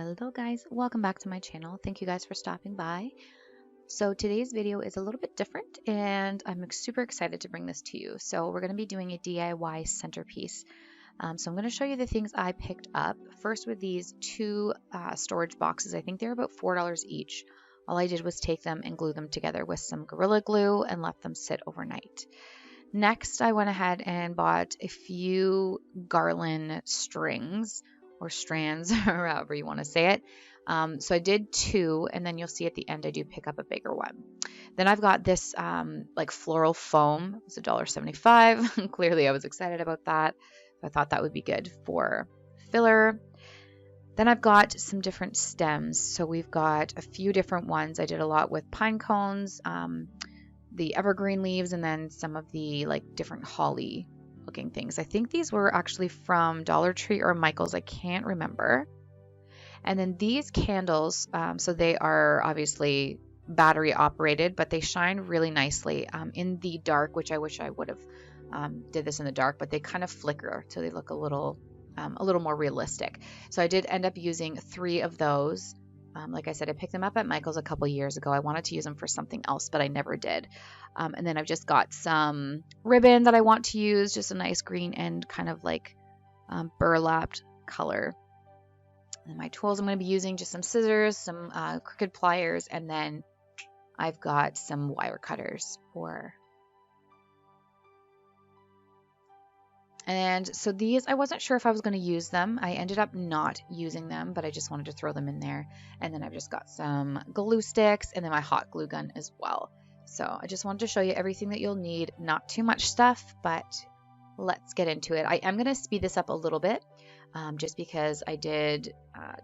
Hello guys, welcome back to my channel. Thank you guys for stopping by. So today's video is a little bit different and I'm super excited to bring this to you. So we're going to be doing a DIY centerpiece. So I'm going to show you the things I picked up. First with these two storage boxes. I think they're about $4 each. All I did was take them and glue them together with some Gorilla Glue and left them sit overnight. Next, I went ahead and bought a few garland strings or strands, or however you want to say it. So I did two, and then you'll see at the end I do pick up a bigger one. Then I've got this like floral foam. It was $1.75. Clearly I was excited about that. I thought that would be good for filler. Then I've got some different stems. So we've got a few different ones. I did a lot with pine cones, the evergreen leaves, and then some of the like different holly looking things. I think these were actually from Dollar Tree or Michael's. I can't remember. And then these candles, so they are obviously battery operated, but they shine really nicely in the dark, which I wish I would have did this in the dark, but they kind of flicker, so they look a little more realistic. So I did end up using 3 of those. Like I said, I picked them up at Michael's a couple years ago. I wanted to use them for something else, but I never did. And then I've just got some ribbon that I want to use, just a nice green and kind of like burlapped color. And my tools I'm going to be using, just some scissors, some crooked pliers, and then I've got some wire cutters for. And so these, I wasn't sure if I was going to use them. I ended up not using them, but I just wanted to throw them in there. And then I've just got some glue sticks and then my hot glue gun as well. So I just wanted to show you everything that you'll need. Not too much stuff, but let's get into it. I am going to speed this up a little bit just because I did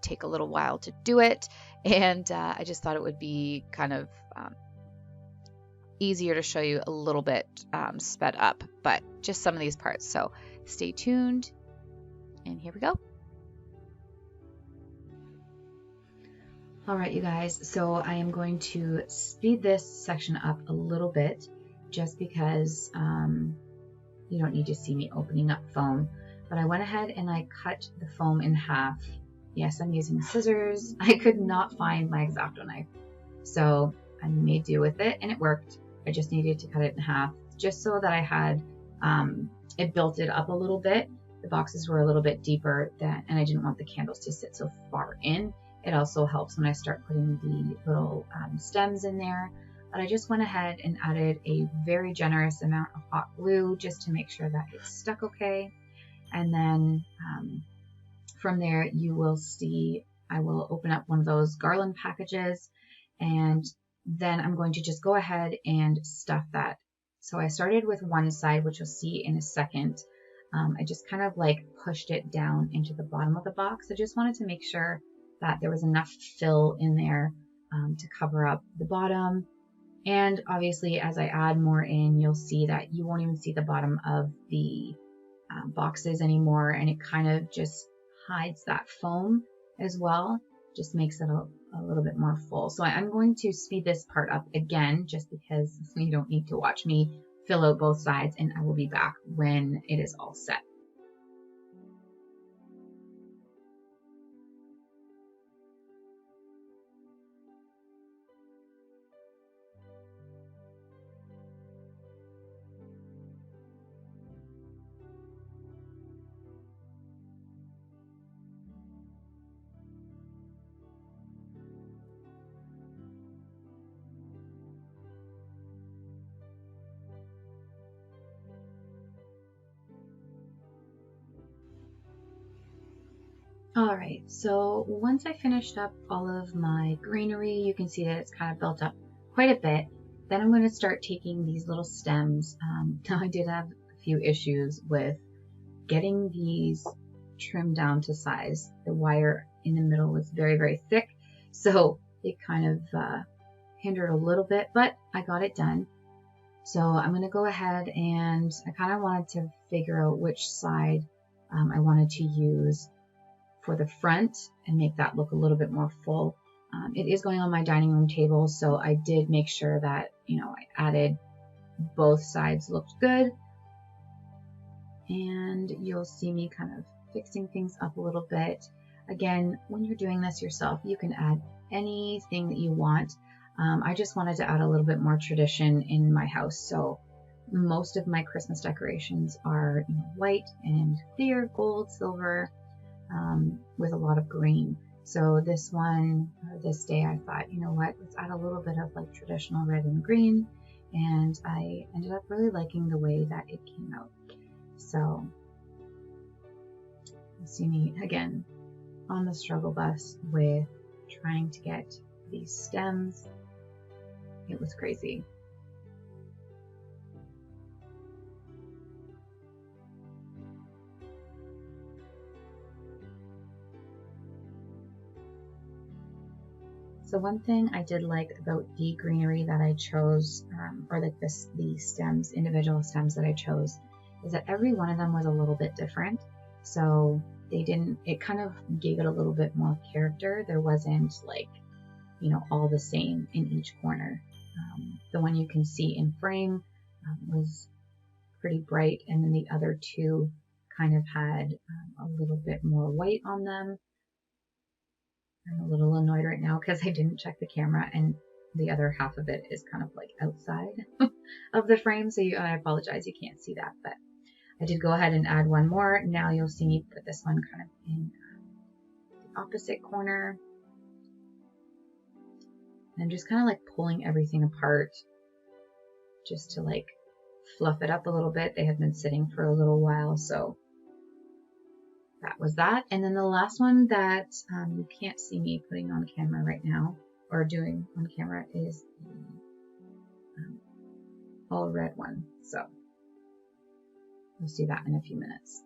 take a little while to do it. And I just thought it would be kind of easier to show you a little bit sped up, but just some of these parts. So stay tuned, and here we go. All right, you guys, so I am going to speed this section up a little bit just because you don't need to see me opening up foam, but I went ahead and I cut the foam in half. Yes, I'm using scissors. I could not find my X-Acto knife, so I made do with it, and it worked. I just needed to cut it in half just so that I had it built it up a little bit. The boxes were a little bit deeper and I didn't want the candles to sit so far in. It also helps when I start putting the little stems in there. But I just went ahead and added a very generous amount of hot glue just to make sure that it's stuck okay. And then from there you will see I will open up one of those garland packages, and then I'm going to just go ahead and stuff that. So I started with one side, which you'll see in a second. I just kind of like pushed it down into the bottom of the box. I just wanted to make sure that there was enough fill in there to cover up the bottom. And obviously as I add more in, you'll see that you won't even see the bottom of the boxes anymore, and it kind of just hides that foam as well. Just makes it a little bit more full. So I'm going to speed this part up again just because you don't need to watch me fill out both sides, and I will be back when it is all set. All right, so once I finished up all of my greenery, you can see that it's kind of built up quite a bit. Then I'm going to start taking these little stems. Now I did have a few issues with getting these trimmed down to size. The wire in the middle was very, very thick, so it kind of hindered a little bit, but I got it done. So I'm going to go ahead and I kind of wanted to figure out which side I wanted to use for the front and make that look a little bit more full. It is going on my dining room table, so I did make sure that, you know, I added both sides looked good. And you'll see me kind of fixing things up a little bit. Again, when you're doing this yourself, you can add anything that you want. I just wanted to add a little bit more tradition in my house. So most of my Christmas decorations are white and clear, gold, silver, with a lot of green. So this one, or this day, I thought, you know what, let's add a little bit of like traditional red and green. And I ended up really liking the way that it came out. So you see me again on the struggle bus with trying to get these stems. It was crazy. So one thing I did like about the greenery that I chose, or like the stems, individual stems that I chose, is that every one of them was a little bit different. So it kind of gave it a little bit more character. There wasn't like, all the same in each corner. The one you can see in frame was pretty bright, and then the other two kind of had a little bit more white on them. I'm a little annoyed right now because I didn't check the camera, and the other half of it is kind of like outside of the frame, so I apologize, you can't see that, but I did go ahead and add one more. Now you'll see me put this one kind of in the opposite corner. And I'm just kind of like pulling everything apart just to like fluff it up a little bit. They had been sitting for a little while, so that was that. And then the last one that you can't see me putting on camera right now, or doing on camera, is the all red one. So we'll see that in a few minutes.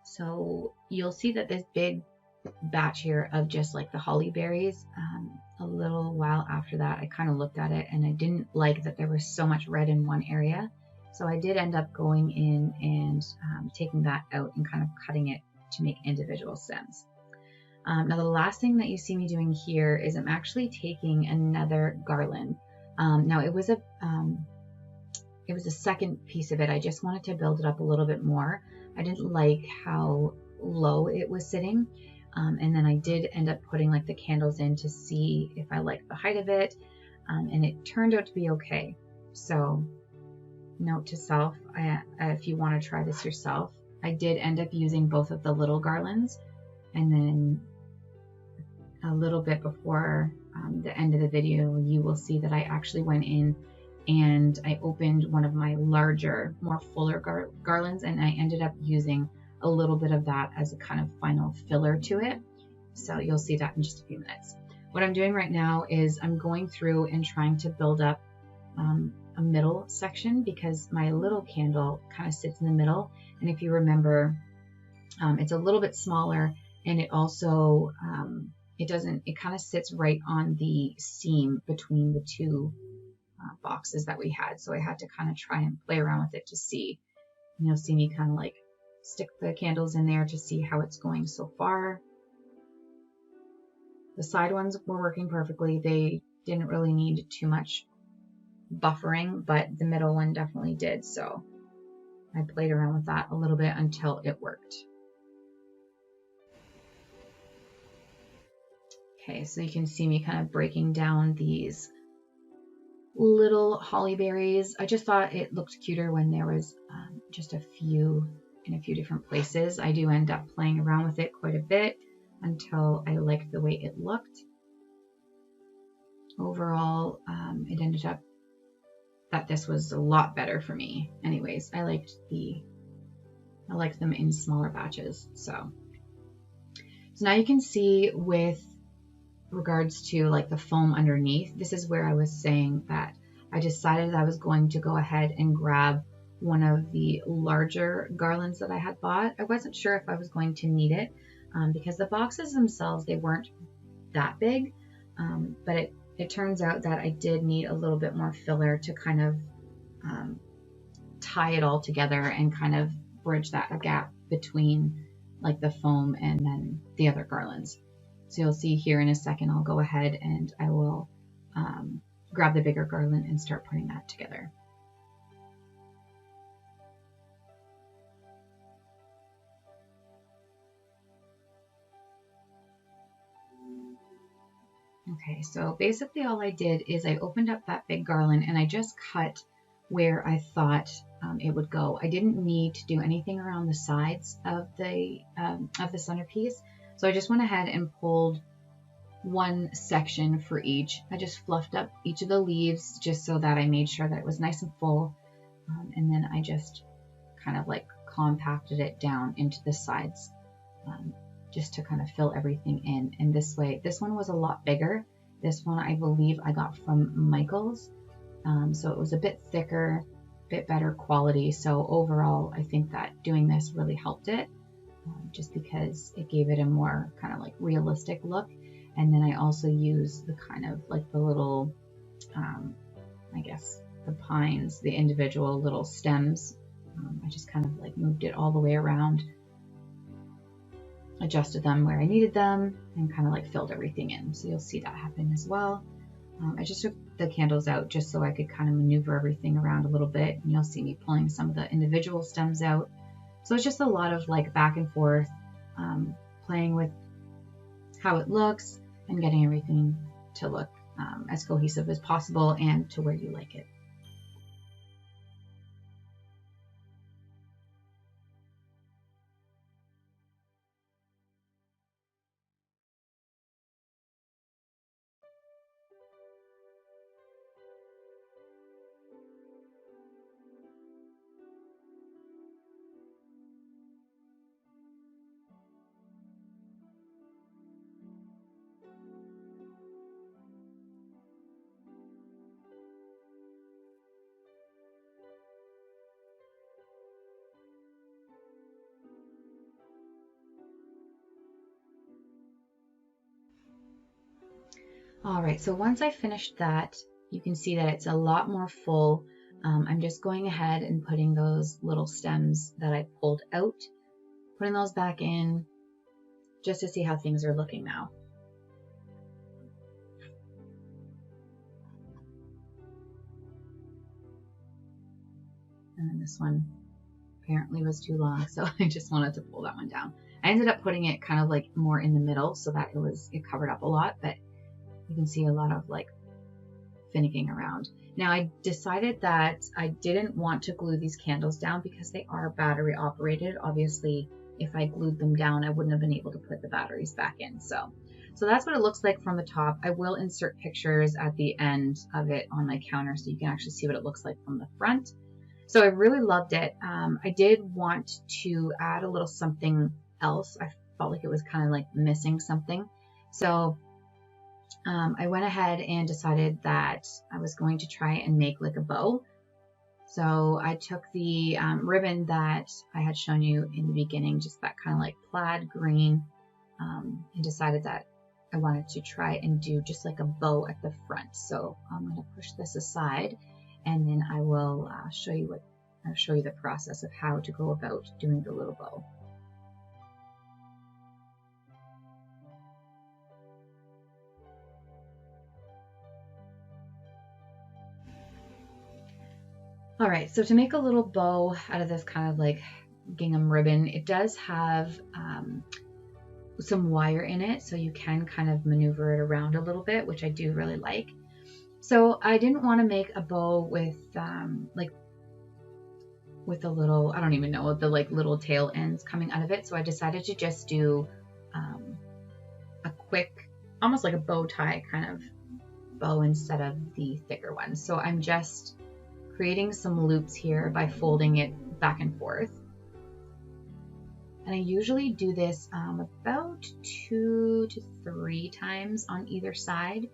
So you'll see that this big batch here of just like the holly berries, a little while after that, I kind of looked at it and I didn't like that there was so much red in one area. So I did end up going in and taking that out and kind of cutting it to make individual stems. Now the last thing that you see me doing here is I'm actually taking another garland. Now it was a second piece of it. I just wanted to build it up a little bit more. I didn't like how low it was sitting. And then I did end up putting like the candles in to see if I liked the height of it. And it turned out to be okay. So note to self, if you want to try this yourself, I did end up using both of the little garlands, and then a little bit before the end of the video, you will see that I actually went in and I opened one of my larger, more fuller garlands, and I ended up using a little bit of that as a kind of final filler to it. So you'll see that in just a few minutes. What I'm doing right now is I'm going through and trying to build up a middle section, because my little candle kind of sits in the middle. And if you remember, it's a little bit smaller, and it also, it kind of sits right on the seam between the two boxes that we had. So I had to kind of try and play around with it to see. And you'll see me kind of like stick the candles in there to see how it's going so far. The side ones were working perfectly. They didn't really need too much buffering, but the middle one definitely did. So I played around with that a little bit until it worked. Okay, so you can see me kind of breaking down these little holly berries. I just thought it looked cuter when there was just a few in a few different places. I do end up playing around with it quite a bit. until I liked the way it looked. Overall, it ended up that this was a lot better for me. Anyways, I liked them in smaller batches. So now you can see with regards to like the foam underneath, this is where I was saying that I decided I was going to go ahead and grab one of the larger garlands that I had bought. I wasn't sure if I was going to need it because the boxes themselves, they weren't that big, but it turns out that I did need a little bit more filler to kind of tie it all together and kind of bridge that gap between like the foam and then the other garlands. So you'll see here in a second, I'll go ahead and I will grab the bigger garland and start putting that together. Okay, so basically all I did is I opened up that big garland and I just cut where I thought it would go. I didn't need to do anything around the sides of the centerpiece. So I just went ahead and pulled one section for each. I just fluffed up each of the leaves just so that I made sure that it was nice and full. And then I just kind of like compacted it down into the sides just to kind of fill everything in. And this way, this one was a lot bigger. This one I believe I got from Michael's. So it was a bit thicker, bit better quality. So overall, I think that doing this really helped it just because it gave it a more kind of like realistic look. And then I also used the kind of like the little, I guess the pines, the individual little stems. I just kind of like moved it all the way around, adjusted them where I needed them, and kind of like filled everything in. So you'll see that happen as well. I just took the candles out just so I could kind of maneuver everything around a little bit. And you'll see me pulling some of the individual stems out. So it's just a lot of like back and forth, playing with how it looks and getting everything to look as cohesive as possible and to where you like it. All right, so once I finished that, you can see that it's a lot more full. I'm just going ahead and putting those little stems that I pulled out, putting those back in just to see how things are looking now. And then this one apparently was too long, so I just wanted to pull that one down. I ended up putting it kind of like more in the middle so that it covered up a lot, but you can see a lot of like finicking around. Now I decided that I didn't want to glue these candles down because they are battery operated. Obviously, if I glued them down, I wouldn't have been able to put the batteries back in. So that's what it looks like from the top. I will insert pictures at the end of it on my counter so you can actually see what it looks like from the front. So I really loved it. I did want to add a little something else. I felt like it was kind of like missing something. So I went ahead and decided that I was going to try and make like a bow. So I took the ribbon that I had shown you in the beginning, just that kind of like plaid green, and decided that I wanted to try and do just like a bow at the front. So I'm going to push this aside, and then I will show you the process of how to go about doing the little bow. All right, so to make a little bow out of this kind of like gingham ribbon, it does have some wire in it, so you can kind of maneuver it around a little bit, which I do really like. So I didn't want to make a bow with with a little, I don't even know, the like little tail ends coming out of it. So I decided to just do a quick, almost like a bow tie kind of bow instead of the thicker one. So I'm just creating some loops here by folding it back and forth. And I usually do this about 2 to 3 times on either side.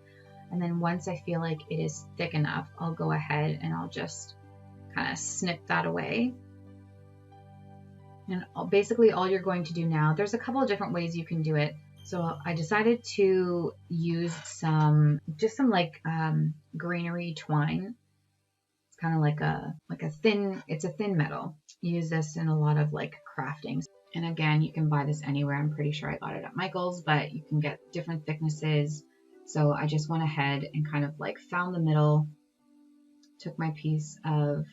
And then once I feel like it is thick enough, I'll go ahead and I'll just kind of snip that away. And basically all you're going to do now, there's a couple of different ways you can do it. So I decided to use just some like greenery twine. It's kind of like a thin, it's a thin metal. You use this in a lot of like crafting. And again, you can buy this anywhere. I'm pretty sure I got it at Michael's, but you can get different thicknesses. So I just went ahead and kind of like found the middle, took my piece of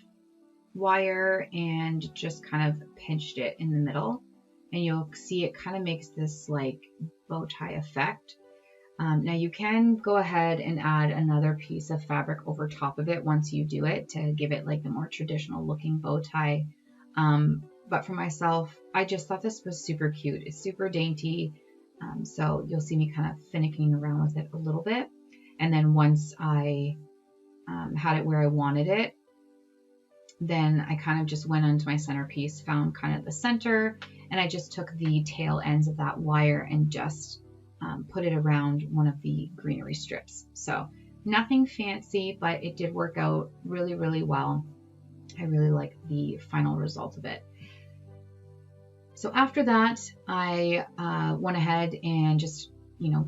wire and just kind of pinched it in the middle. And you'll see it kind of makes this like bow tie effect. Now you can go ahead and add another piece of fabric over top of it once you do it to give it like the more traditional looking bow tie. But for myself, I just thought this was super cute. It's super dainty. So you'll see me kind of finicking around with it a little bit. And then once I had it where I wanted it, then I kind of just went onto my centerpiece, found kind of the center, and I just took the tail ends of that wire and just put it around one of the greenery strips. So nothing fancy, but it did work out really, really well. I really like the final result of it. So after that, I went ahead and just,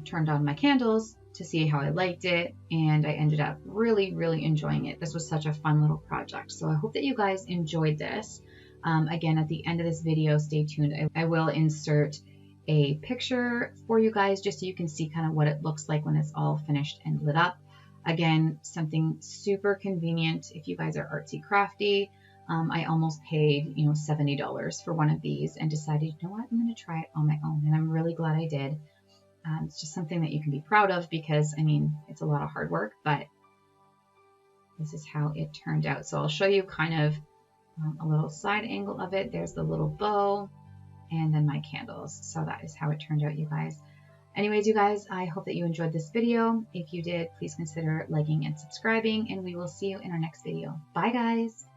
turned on my candles to see how I liked it. And I ended up really, really enjoying it. This was such a fun little project. So I hope that you guys enjoyed this. Again, at the end of this video, stay tuned. I will insert a picture for you guys just so you can see kind of what it looks like when it's all finished and lit up. Again, something super convenient if you guys are artsy crafty. I almost paid, $70 for one of these and decided, you know what, I'm going to try it on my own. And I'm really glad I did. It's just something that you can be proud of because, it's a lot of hard work, but this is how it turned out. So I'll show you kind of a little side angle of it. There's the little bow and then my candles. So that is how it turned out, you guys. Anyways, you guys, I hope that you enjoyed this video. If you did, please consider liking and subscribing, and we will see you in our next video. Bye, guys.